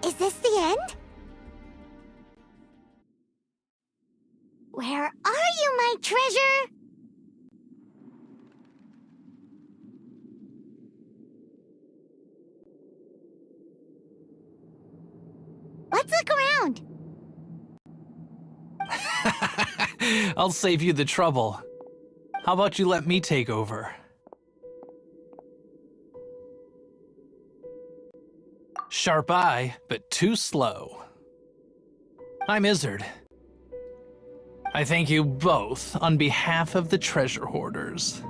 Is this the end? Where are you, my treasure? Let's look around. I'll save you the trouble. How about you let me take over? Sharp eye, but too slow. I'm Izzard. I thank you both on behalf of the treasure hoarders.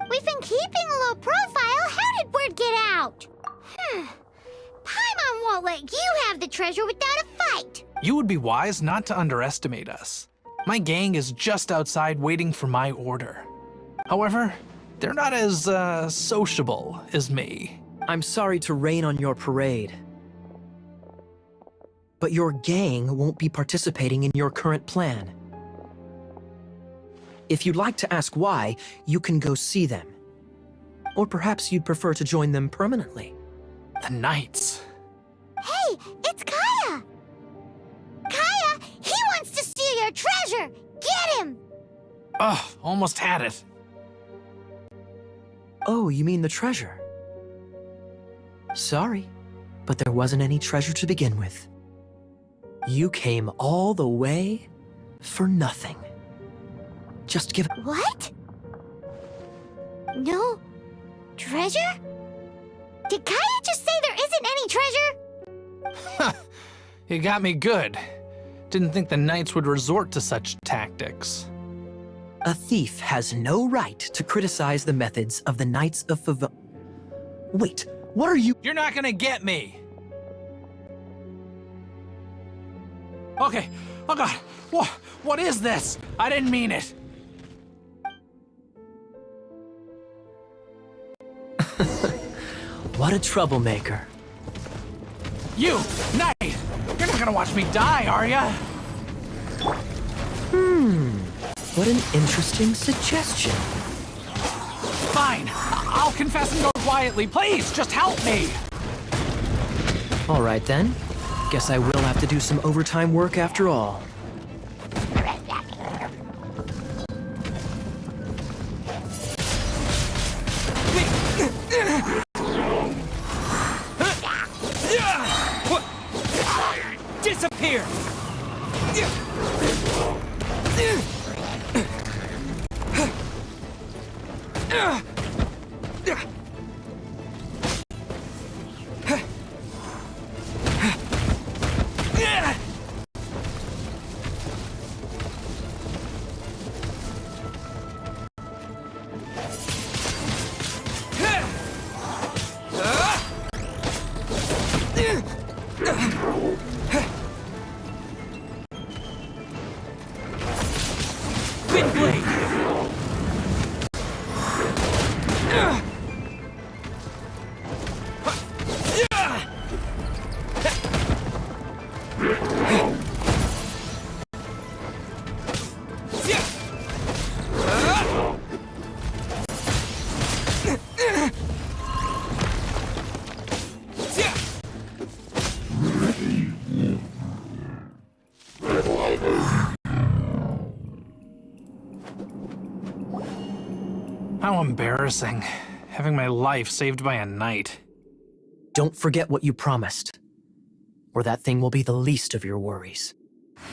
We've been keeping a low profile. How did word get out? Paimon won't let you have the treasure without a fight. You would be wise not to underestimate us. My gang is just outside waiting for my order. However, they're not as, sociable as me. I'm sorry to rain on your parade, but your gang won't be participating in your current plan. If you'd like to ask why, you can go see them. Or perhaps you'd prefer to join them permanently. The Knights. Hey, it's Kaya! Kaya, he wants to steal your treasure! Get him! Ugh, almost had it. Oh, you mean the treasure? Sorry, but there wasn't any treasure to begin with. You came all the way for nothing. Just give... What? No treasure? Did Kaya just say there isn't any treasure? You got me good. Didn't think the Knights would resort to such tactics. A thief has no right to criticize the methods of the Knights of Fav... Wait, what are you... You're not gonna get me! Okay, oh god, what is this? I didn't mean it. What a troublemaker. You, Knight! You're not gonna watch me die, are ya? What an interesting suggestion. Fine, I'll confess and go quietly. Please, just help me! All right then. Guess I will have to do some overtime work after all. Disappear! Wind blade! How embarrassing. Having my life saved by a knight. Don't forget what you promised, or that thing will be the least of your worries.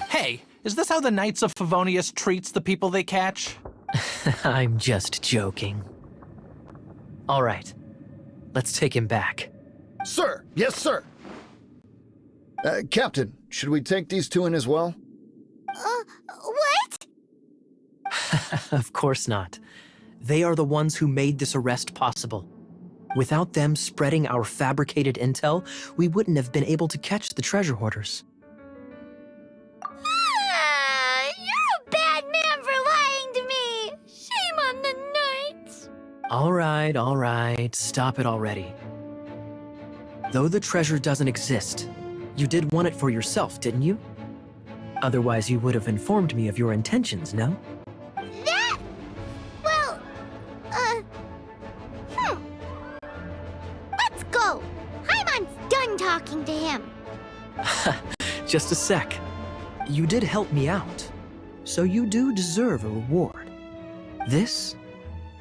Hey, is this how the Knights of Favonius treats the people they catch? I'm just joking. All right, let's take him back. Sir! Yes, sir! Captain, should we take these two in as well? What? Of course not. They are the ones who made this arrest possible. Without them spreading our fabricated intel, we wouldn't have been able to catch the treasure hoarders. You're a bad man for lying to me. Shame on the knights. All right, stop it already. Though the treasure doesn't exist, you did want it for yourself, didn't you? Otherwise, you would have informed me of your intentions, no? That? Well, Let's go. Paimon's done talking to him. Just a sec. You did help me out, so you do deserve a reward. This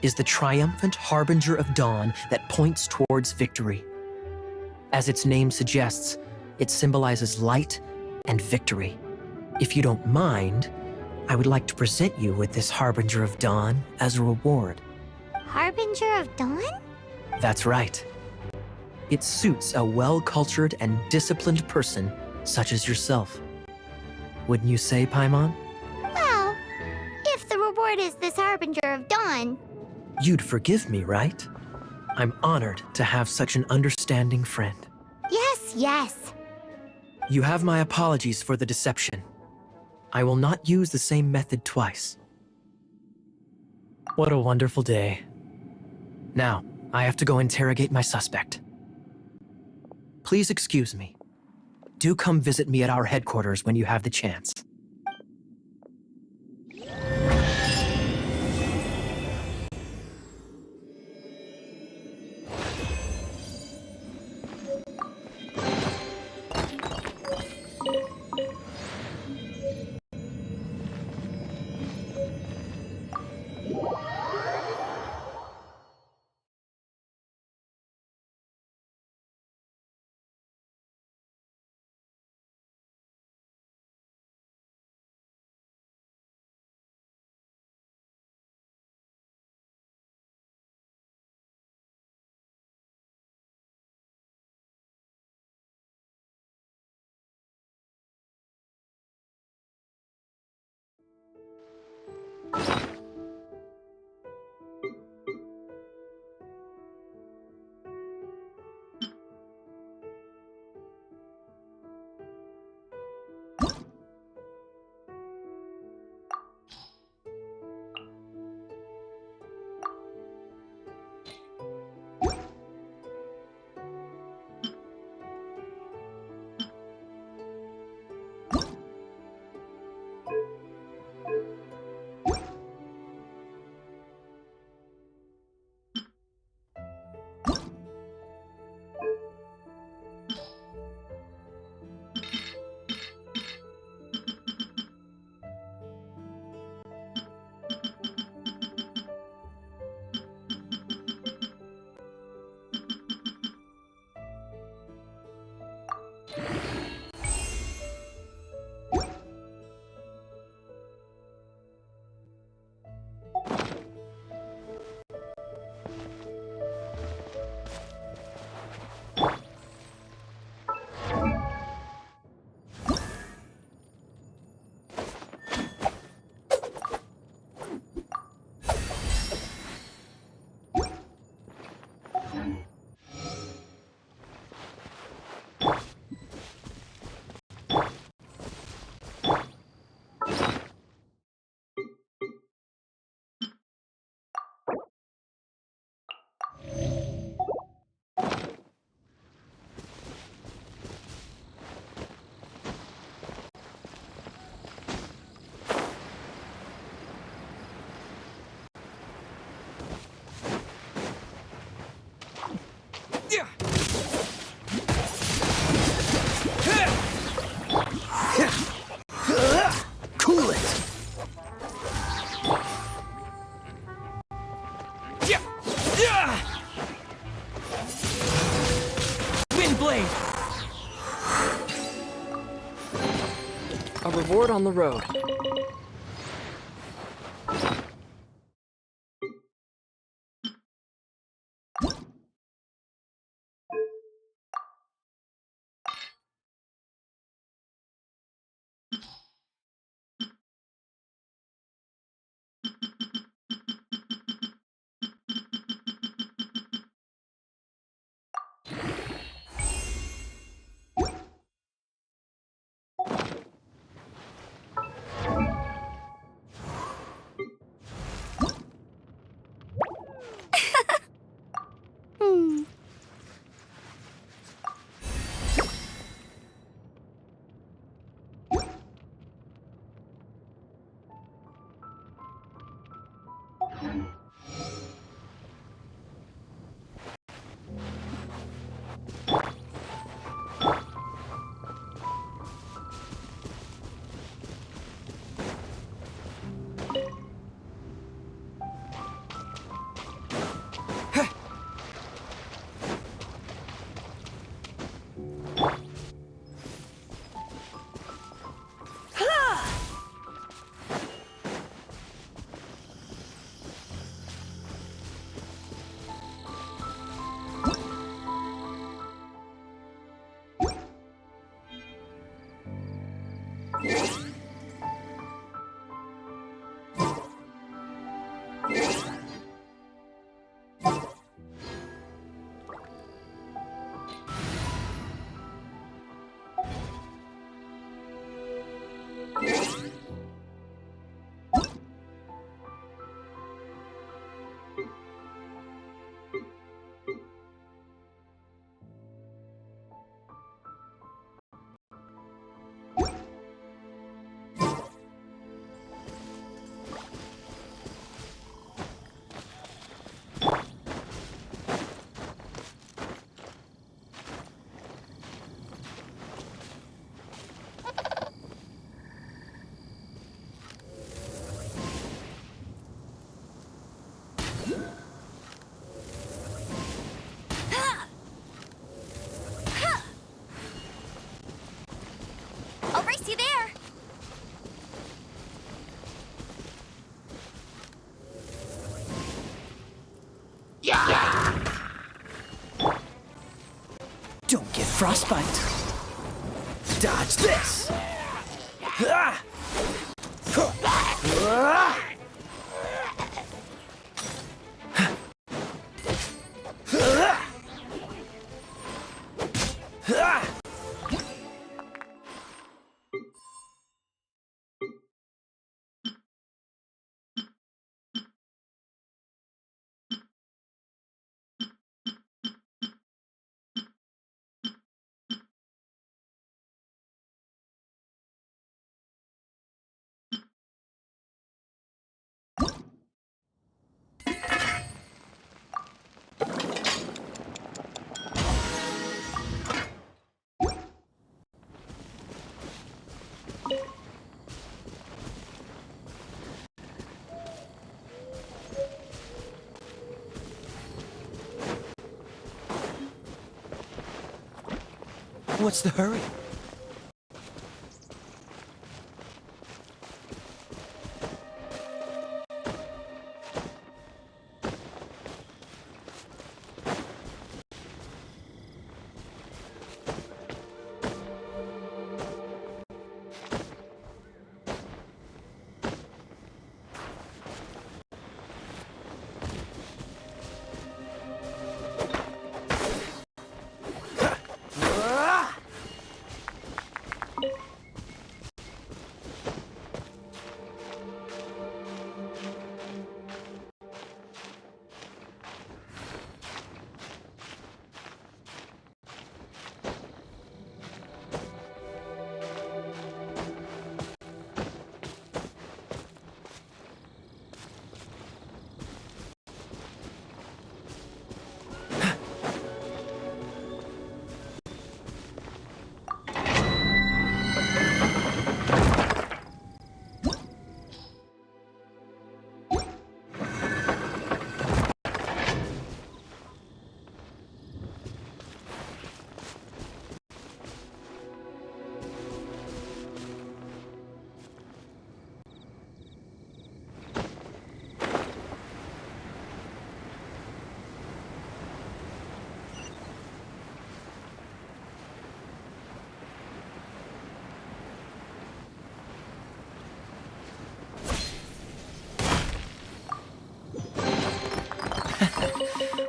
is the triumphant harbinger of dawn that points towards victory. As its name suggests, it symbolizes light and victory. If you don't mind, I would like to present you with this harbinger of dawn as a reward. Harbinger of Dawn? That's right. It suits a well-cultured and disciplined person such as yourself. Wouldn't you say, Paimon? Well, if the reward is this Harbinger of Dawn. You'd forgive me, right? I'm honored to have such an understanding friend. Yes. You have my apologies for the deception. I will not use the same method twice. What a wonderful day. Now, I have to go interrogate my suspect. Please excuse me. Do come visit me at our headquarters when you have the chance. Cool it! Report on the road. Hmm. I'll race you there. Don't get frostbite. Dodge this. Ah! Ah! What's the hurry?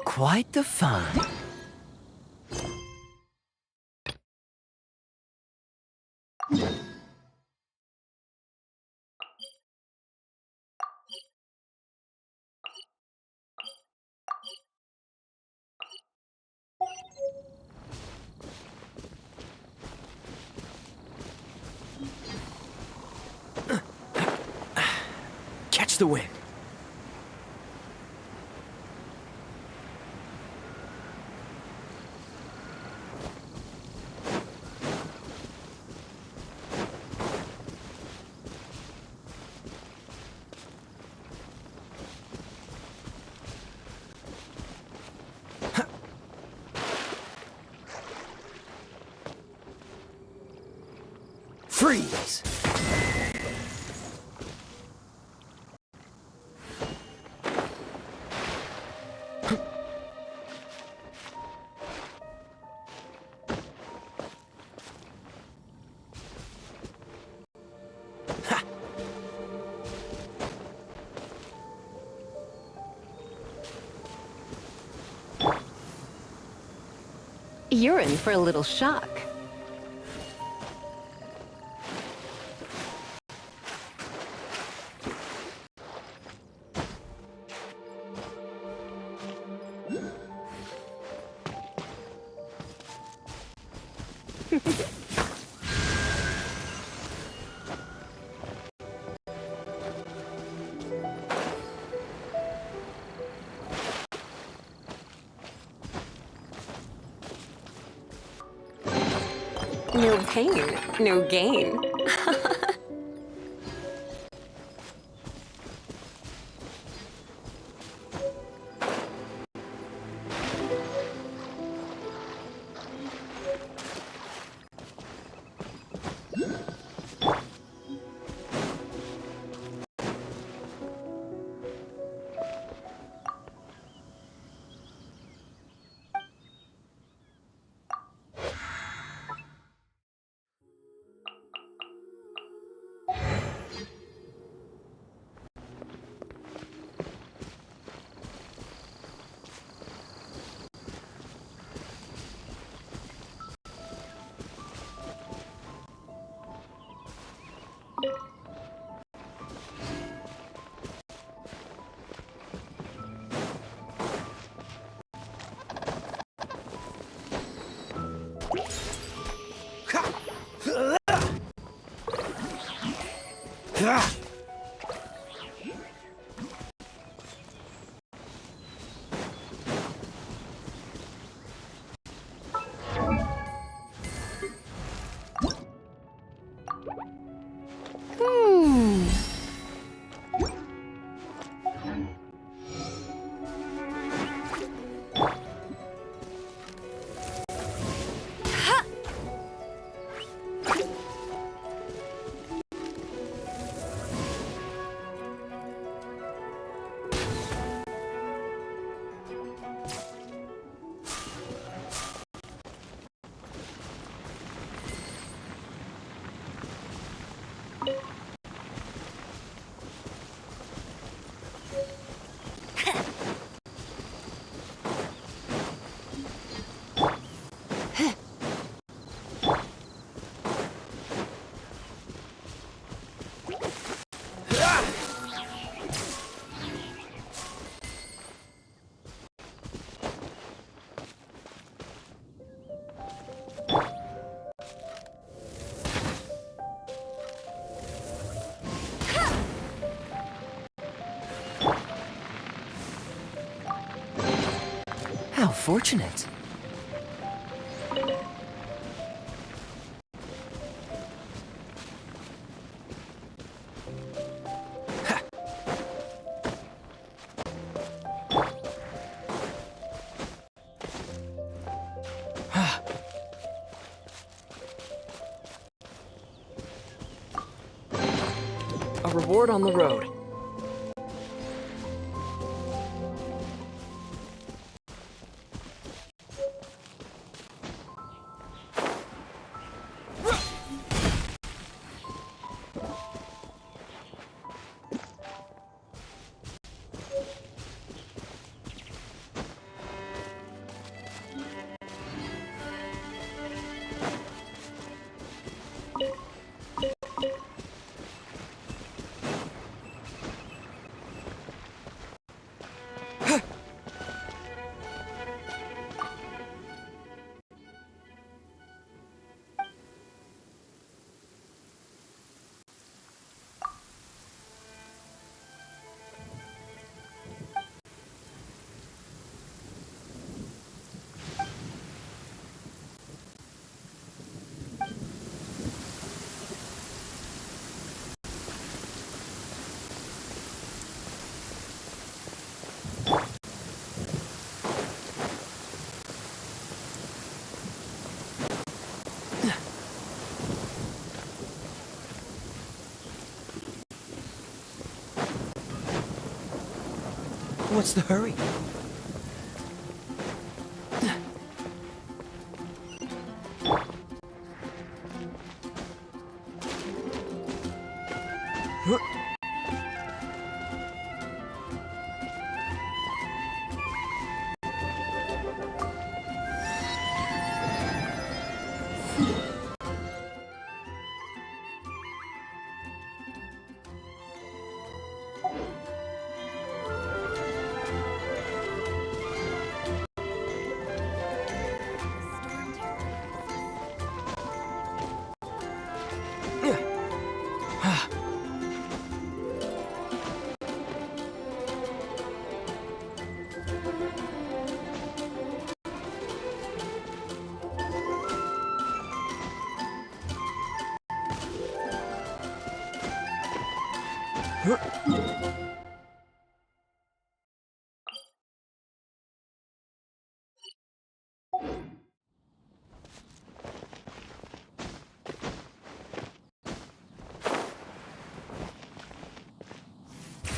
Quite the fun. Catch the wind. Freeze! You're in for a little shock. No pain, no gain. How fortunate. A reward on the road. What's the hurry?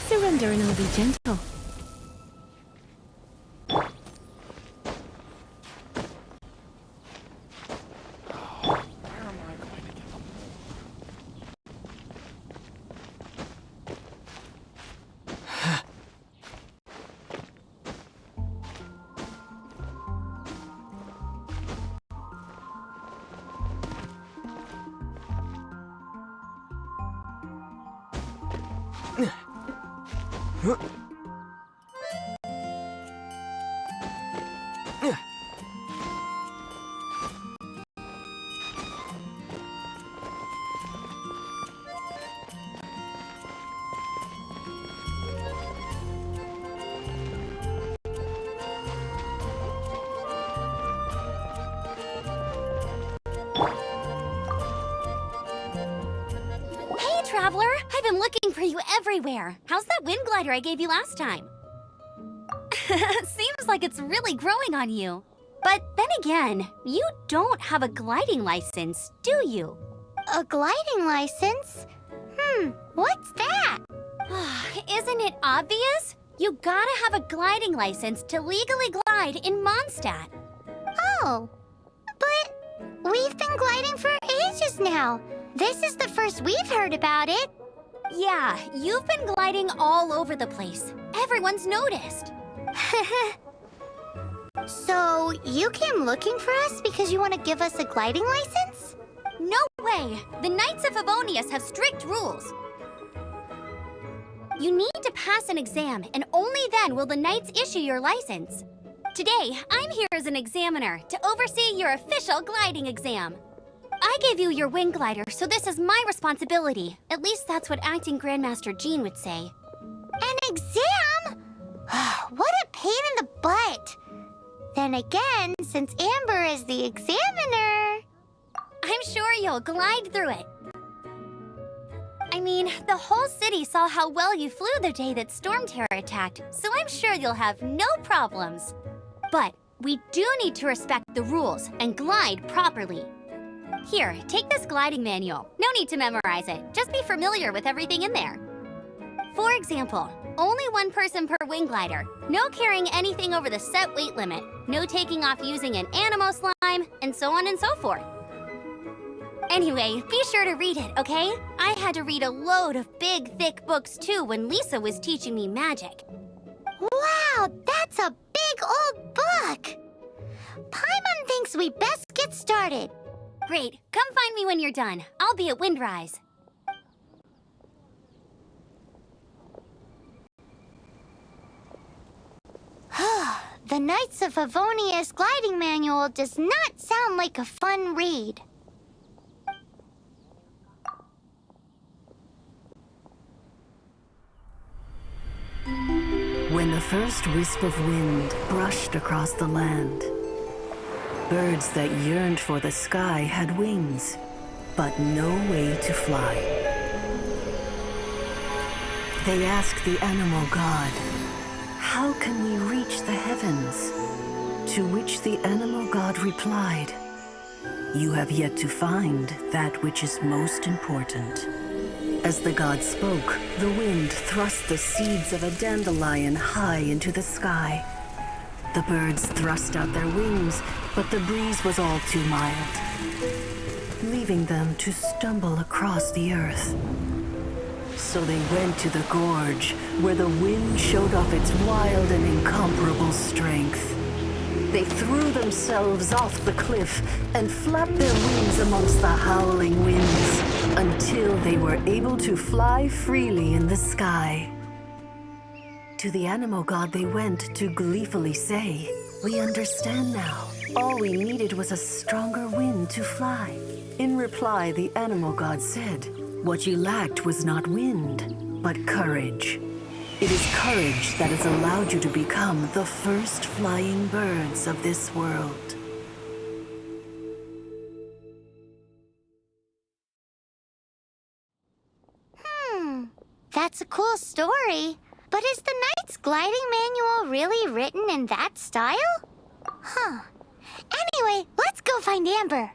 Surrender and I'll be gentle. Hey, Traveler! I've been looking for you everywhere. How's that wind glider I gave you last time? Seems like it's really growing on you. But then again, you don't have a gliding license, do you? A gliding license? What's that? Isn't it obvious? You gotta have a gliding license to legally glide in Mondstadt. Oh, but we've been gliding for ages now. This is the first we've heard about it. Yeah, you've been gliding all over the place. Everyone's noticed. So, you came looking for us because you want to give us a gliding license? No way! The Knights of Favonius have strict rules. You need to pass an exam, and only then will the Knights issue your license. Today, I'm here as an examiner to oversee your official gliding exam. I gave you your wing glider, so this is my responsibility. At least that's what Acting Grandmaster Jean would say. An exam? What a pain in the butt. Then again, since Amber is the examiner, I'm sure you'll glide through it. I mean, the whole city saw how well you flew the day that Storm Terror attacked, so I'm sure you'll have no problems. But we do need to respect the rules and glide properly. Here, take this gliding manual. No need to memorize it. Just be familiar with everything in there. For example, only one person per wing glider. No carrying anything over the set weight limit. No taking off using an animo slime, and so on and so forth. Anyway, be sure to read it, okay? I had to read a load of big, thick books too when Lisa was teaching me magic. Wow, that's a big old book! Paimon thinks we best get started. Great, come find me when you're done. I'll be at Windrise. The Knights of Favonius gliding manual does not sound like a fun read. When the first wisp of wind brushed across the land, birds that yearned for the sky had wings, but no way to fly. They asked the animal god, "How can we reach the heavens?" To which the animal god replied, "You have yet to find that which is most important. As the god spoke, the wind thrust the seeds of a dandelion high into the sky. The birds thrust out their wings, but the breeze was all too mild, leaving them to stumble across the earth. So they went to the gorge, where the wind showed off its wild and incomparable strength. They threw themselves off the cliff and flapped their wings amongst the howling winds until they were able to fly freely in the sky. To the animal god they went to gleefully say, "We understand now. All we needed was a stronger wind to fly." In reply, the animal god said, "What you lacked was not wind, but courage. It is courage that has allowed you to become the first flying birds of this world." That's a cool story. But is the Knight's gliding manual really written in that style? Huh. Anyway, let's go find Amber.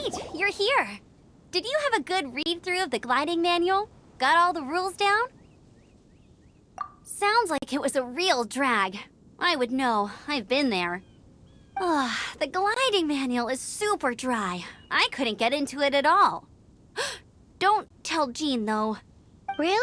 Great, you're here. Did you have a good read-through of the gliding manual? Got all the rules down? Sounds like it was a real drag. I would know, I've been there. Ugh, the gliding manual is super dry. I couldn't get into it at all. Don't tell Jean, though. Really?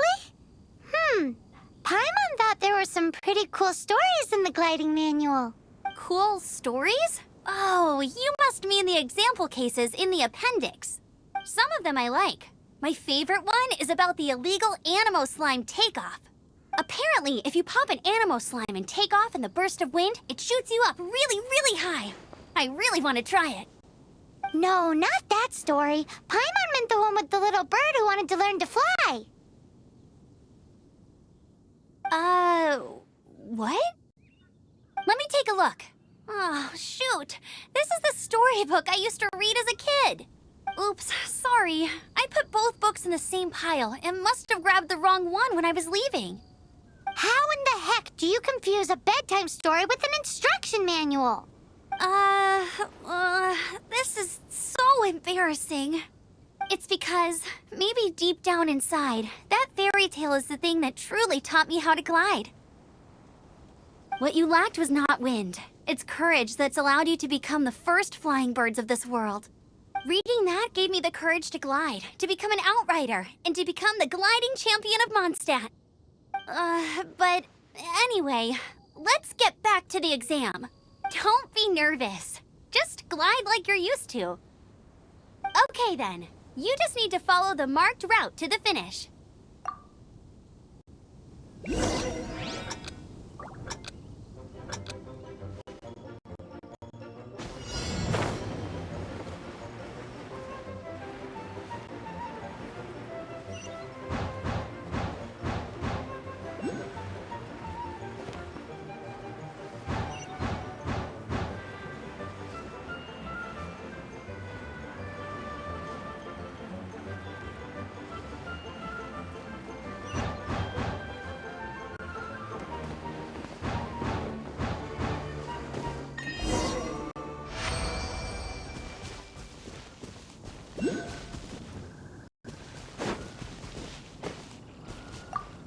Paimon thought there were some pretty cool stories in the gliding manual. Cool stories? Oh, you must mean the example cases in the appendix. Some of them I like. My favorite one is about the illegal Animo slime takeoff. Apparently, if you pop an Animo slime and take off in the burst of wind, it shoots you up really, really high. I really want to try it. No, not that story. Paimon meant the one with the little bird who wanted to learn to fly. What? Let me take a look. Oh, shoot. This is the storybook I used to read as a kid. Oops, sorry. I put both books in the same pile and must have grabbed the wrong one when I was leaving. How in the heck do you confuse a bedtime story with an instruction manual? This is so embarrassing. It's because, maybe deep down inside, that fairy tale is the thing that truly taught me how to glide. What you lacked was not wind. It's courage that's allowed you to become the first flying birds of this world. Reading that gave me the courage to glide, to become an outrider, and to become the gliding champion of Mondstadt. But anyway, let's get back to the exam. Don't be nervous. Just glide like you're used to. Okay then, you just need to follow the marked route to the finish.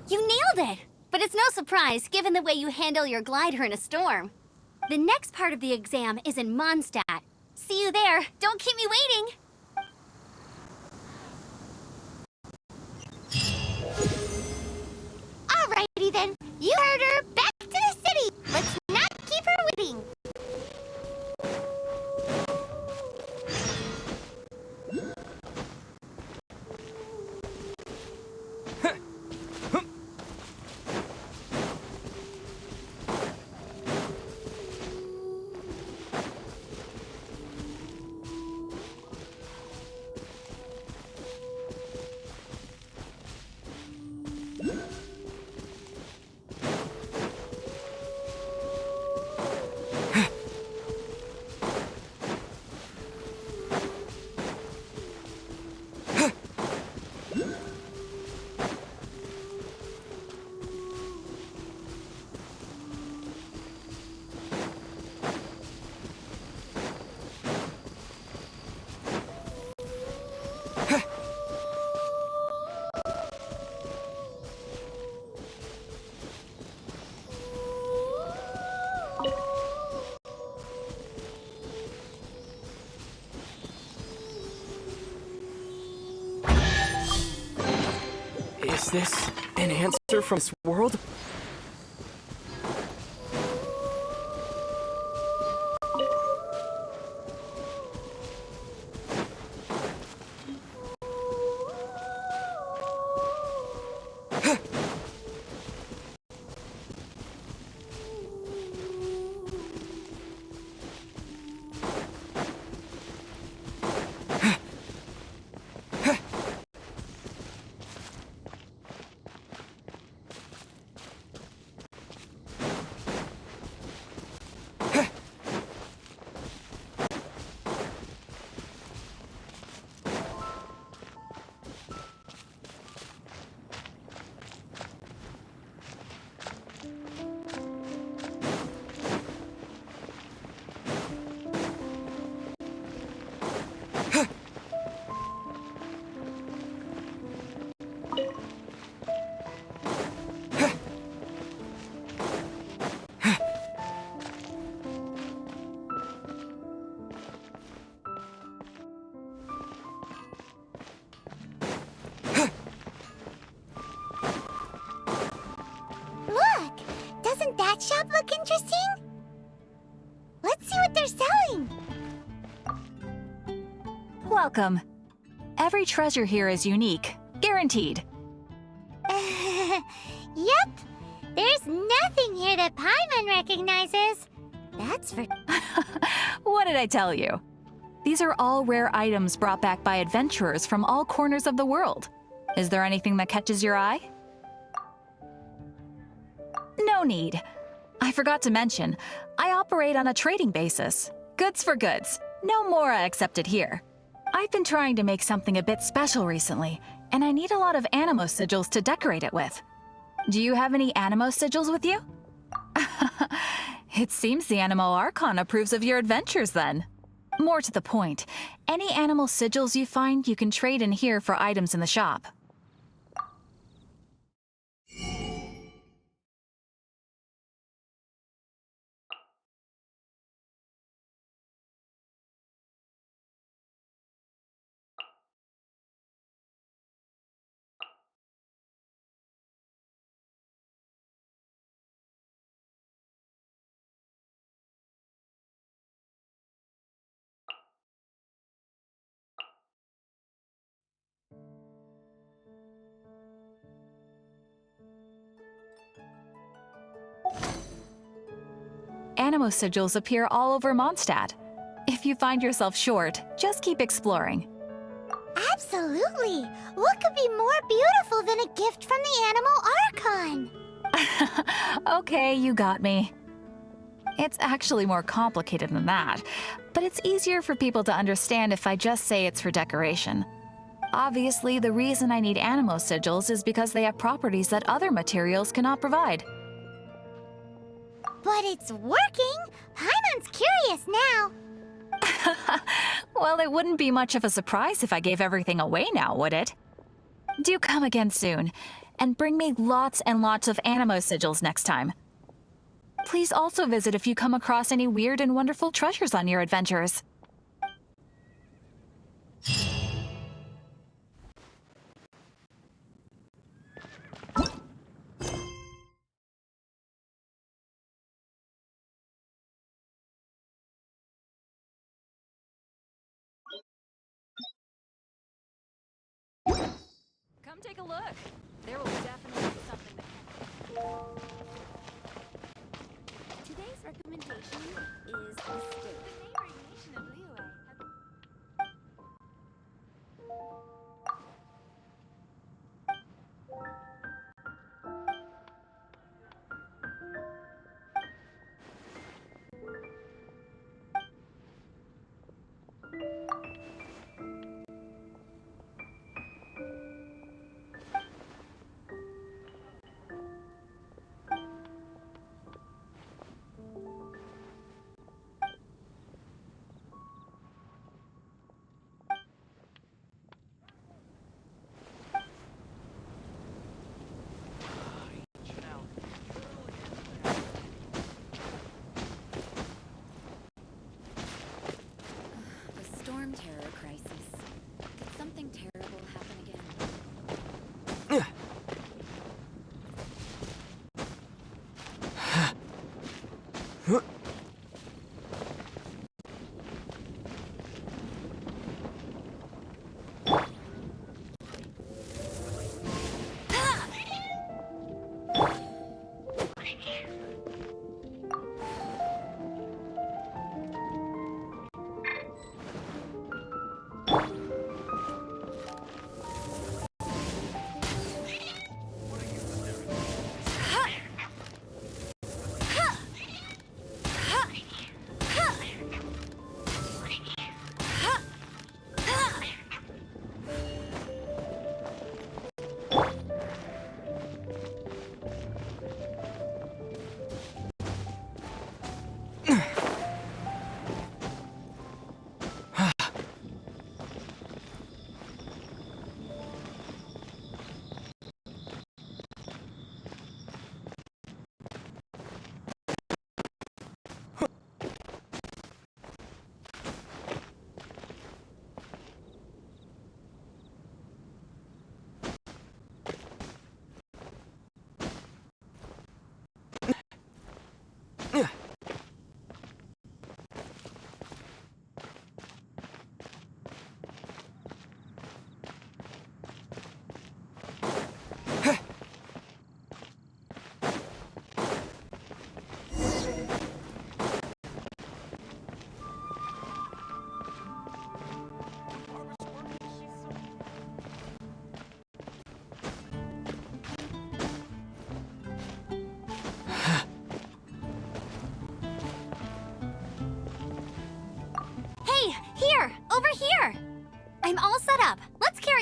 You nailed it! But it's no surprise, given the way you handle your glider in a storm. The next part of the exam is in Mondstadt. See you there. Don't keep me waiting! Alrighty then, you heard her. Back to the city. Let's not keep her waiting. Is this an answer from this world? Doesn't that shop look interesting? Let's see what they're selling. Welcome. Every treasure here is unique, guaranteed. Yep. There's nothing here that Paimon recognizes. That's for... What did I tell you? These are all rare items brought back by adventurers from all corners of the world. Is there anything that catches your eye? No need. I forgot to mention, I operate on a trading basis. Goods for goods. No Mora accepted here. I've been trying to make something a bit special recently, and I need a lot of animo sigils to decorate it with. Do you have any animo sigils with you? It seems the Animo Archon approves of your adventures then. More to the point, any animal sigils you find you can trade in here for items in the shop. Animo sigils appear all over Mondstadt. If you find yourself short, just keep exploring. Absolutely. What could be more beautiful than a gift from the Animo Archon? Okay, you got me. It's actually more complicated than that, but it's easier for people to understand if I just say it's for decoration. Obviously, the reason I need animo sigils is because they have properties that other materials cannot provide. But it's working! Paimon's curious now. Well, it wouldn't be much of a surprise if I gave everything away now, would it? Do come again soon, and bring me lots and lots of animo sigils next time. Please also visit if you come across any weird and wonderful treasures on your adventures. Come take a look. There will definitely be something that... Today's recommendation is the steak. The neighboring nation of Liyue The storm terror crisis. Did something terrible happen again?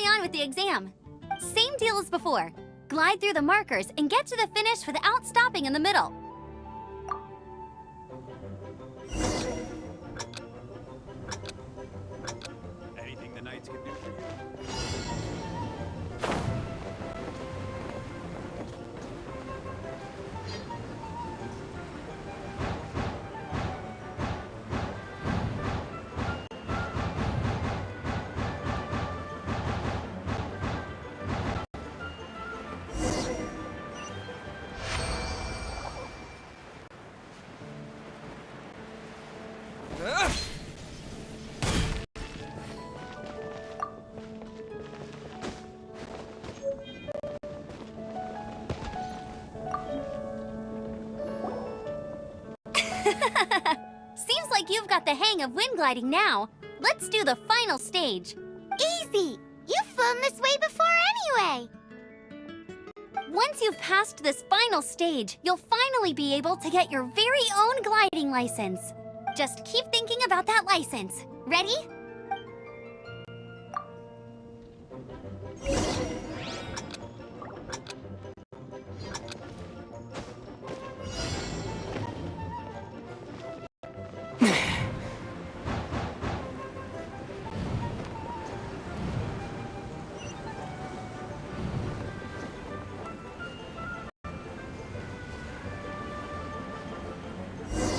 carry on with the exam. Same deal as before. Glide through the markers and get to the finish without stopping in the middle. Anything the knights can do for you? Seems like you've got the hang of wind gliding now. Let's do the final stage. Easy! You've flown this way before anyway! Once you've passed this final stage, you'll finally be able to get your very own gliding license. Just keep thinking about that license. Ready?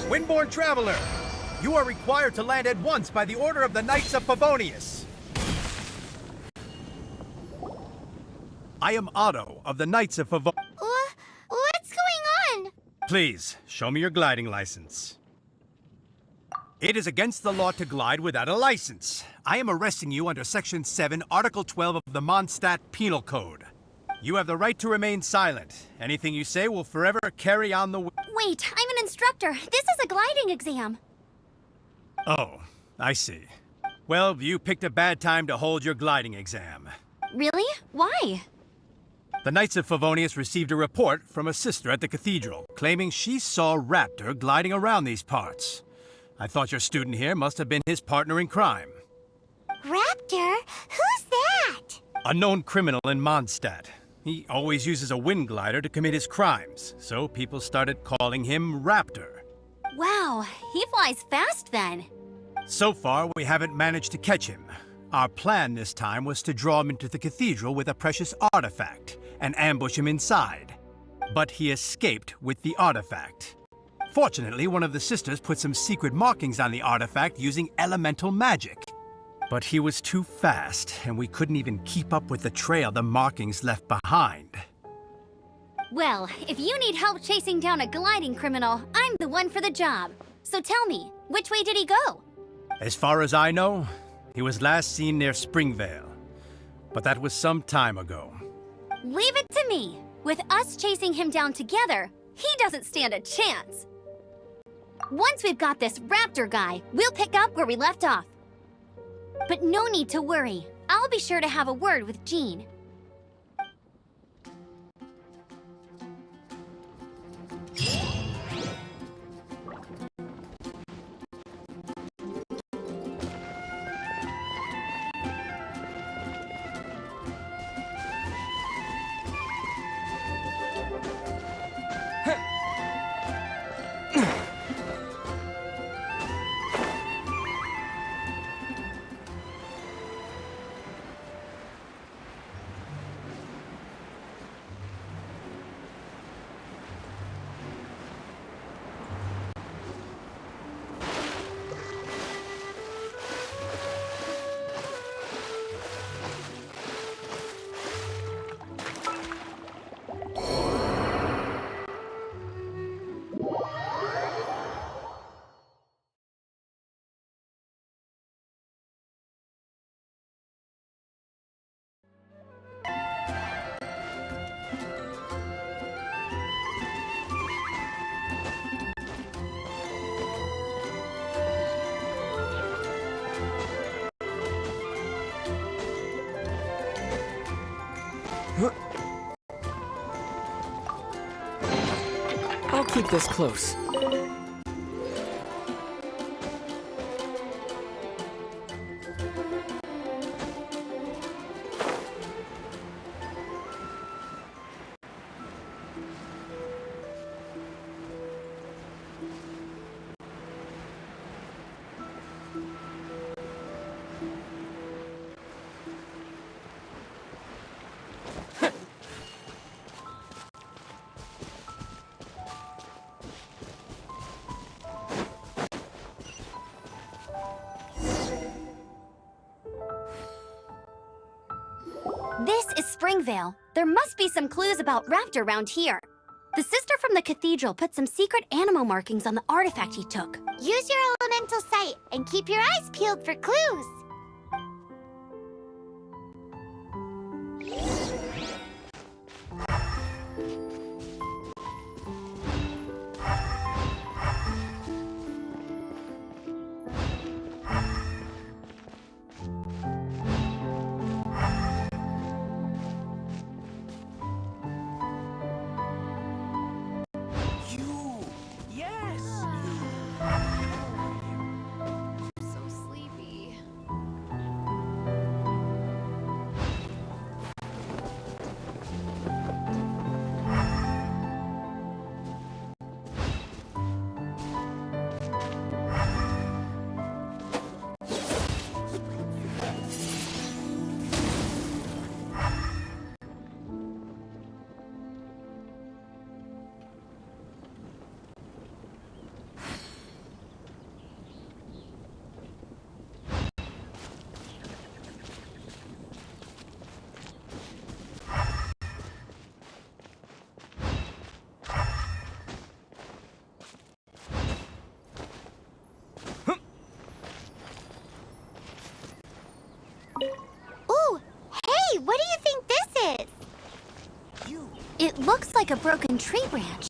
Windborne Traveler, you are required to land at once by the order of the Knights of Favonius. I am Otto of the Knights of Favonius. What's going on? Please, show me your gliding license. It is against the law to glide without a license. I am arresting you under Section 7, Article 12 of the Mondstadt Penal Code. You have the right to remain silent. Anything you say will forever carry on the... Wait, I'm an instructor. This is a gliding exam. Oh, I see. Well, you picked a bad time to hold your gliding exam. Really? Why? The Knights of Favonius received a report from a sister at the cathedral, claiming she saw Raptor gliding around these parts. I thought your student here must have been his partner in crime. Raptor? Who's that? A known criminal in Mondstadt. He always uses a wind glider to commit his crimes, so people started calling him Raptor. Wow, he flies fast then. So far, we haven't managed to catch him. Our plan this time was to draw him into the cathedral with a precious artifact and ambush him inside. But he escaped with the artifact. Fortunately, one of the sisters put some secret markings on the artifact using elemental magic. But he was too fast, and we couldn't even keep up with the trail the markings left behind. Well, if you need help chasing down a gliding criminal, I'm the one for the job. So tell me, which way did he go? As far as I know, he was last seen near Springvale. But that was some time ago. Leave it to me. With us chasing him down together, he doesn't stand a chance. Once we've got this Raptor guy, we'll pick up where we left off. But no need to worry. I'll be sure to have a word with Jean. I'll keep this close. This is Springvale. There must be some clues about Raptor around here. The sister from the cathedral put some secret animal markings on the artifact he took. Use your elemental sight and keep your eyes peeled for clues. So sleepy. Ooh, hey, what do you think this is? It looks like a broken tree branch.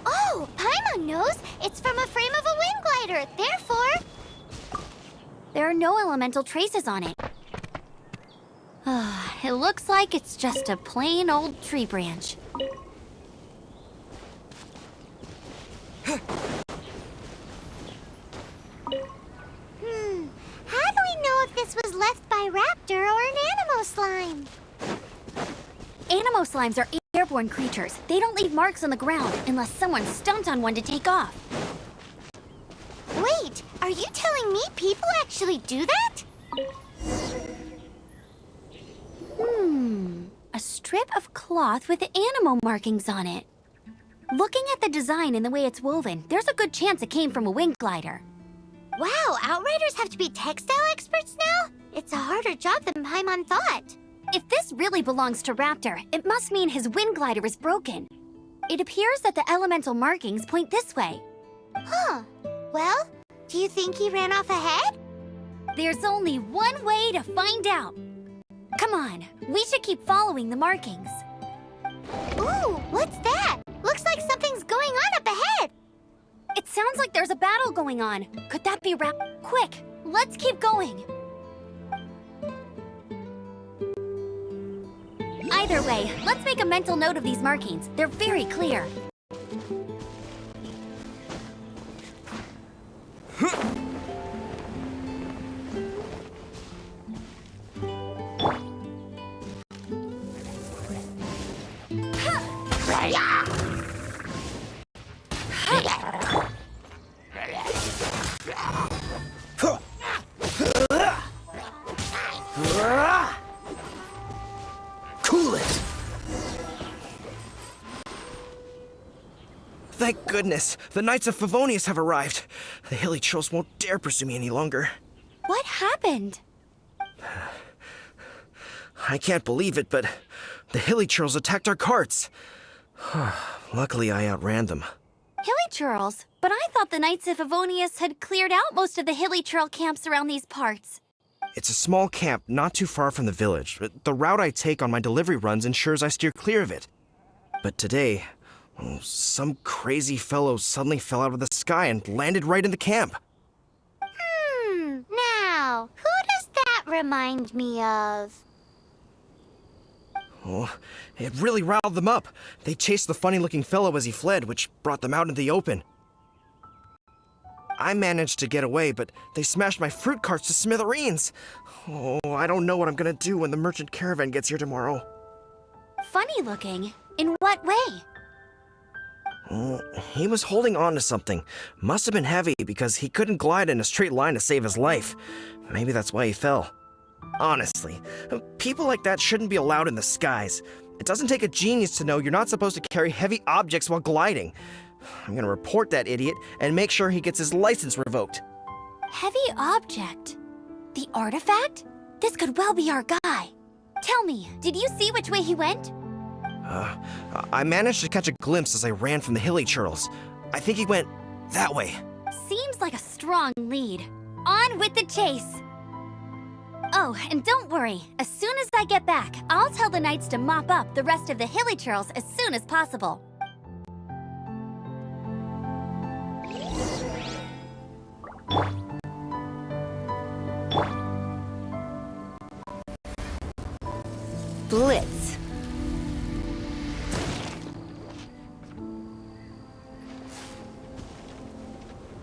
Oh, Paimon knows. It's from a frame of a wind glider. Therefore, There are no elemental traces on it. It looks like it's just a plain old tree branch. how do we know if this was left by Raptor or an Animo slime? Animo slimes are airborne creatures. They don't leave marks on the ground unless someone stomped on one to take off. Wait, are you telling me people actually do that? A strip of cloth with animo markings on it. Looking at the design and the way it's woven, there's a good chance it came from a wing glider. Wow, Outriders have to be textile experts now? It's a harder job than Paimon thought. If this really belongs to Raptor, it must mean his wind glider is broken. It appears that the elemental markings point this way. Huh. Well, do you think he ran off ahead? There's only one way to find out. Come on, we should keep following the markings. Ooh, what's that? Looks like something's going on up ahead. It sounds like there's a battle going on. Could that be Quick, let's keep going. Either way, let's make a mental note of these markings. They're very clear. Cool it! Thank goodness, the Knights of Favonius have arrived. The Hilly Trolls won't dare pursue me any longer. What happened? I can't believe it, but the Hilly Trolls attacked our carts. Luckily, I outran them. Hilly Churls? But I thought the Knights of Favonius had cleared out most of the Hilly Churl camps around these parts. It's a small camp not too far from the village. The route I take on my delivery runs ensures I steer clear of it. But today, some crazy fellow suddenly fell out of the sky and landed right in the camp. Now, who does that remind me of? Oh, it really riled them up. They chased the funny-looking fellow as he fled, which brought them out in the open. I managed to get away, but they smashed my fruit carts to smithereens. Oh, I don't know what I'm gonna do when the merchant caravan gets here tomorrow. Funny looking? In what way? Oh, he was holding on to something. Must have been heavy because he couldn't glide in a straight line to save his life. Maybe that's why he fell. Honestly, people like that shouldn't be allowed in the skies. It doesn't take a genius to know you're not supposed to carry heavy objects while gliding. I'm gonna report that idiot and make sure he gets his license revoked. Heavy object? The artifact? This could well be our guy. Tell me, did you see which way he went? I managed to catch a glimpse as I ran from the hilly churls. I think he went that way. Seems like a strong lead. On with the chase! Oh, and don't worry. As soon as I get back, I'll tell the knights to mop up the rest of the hilly churls as soon as possible. Blitz.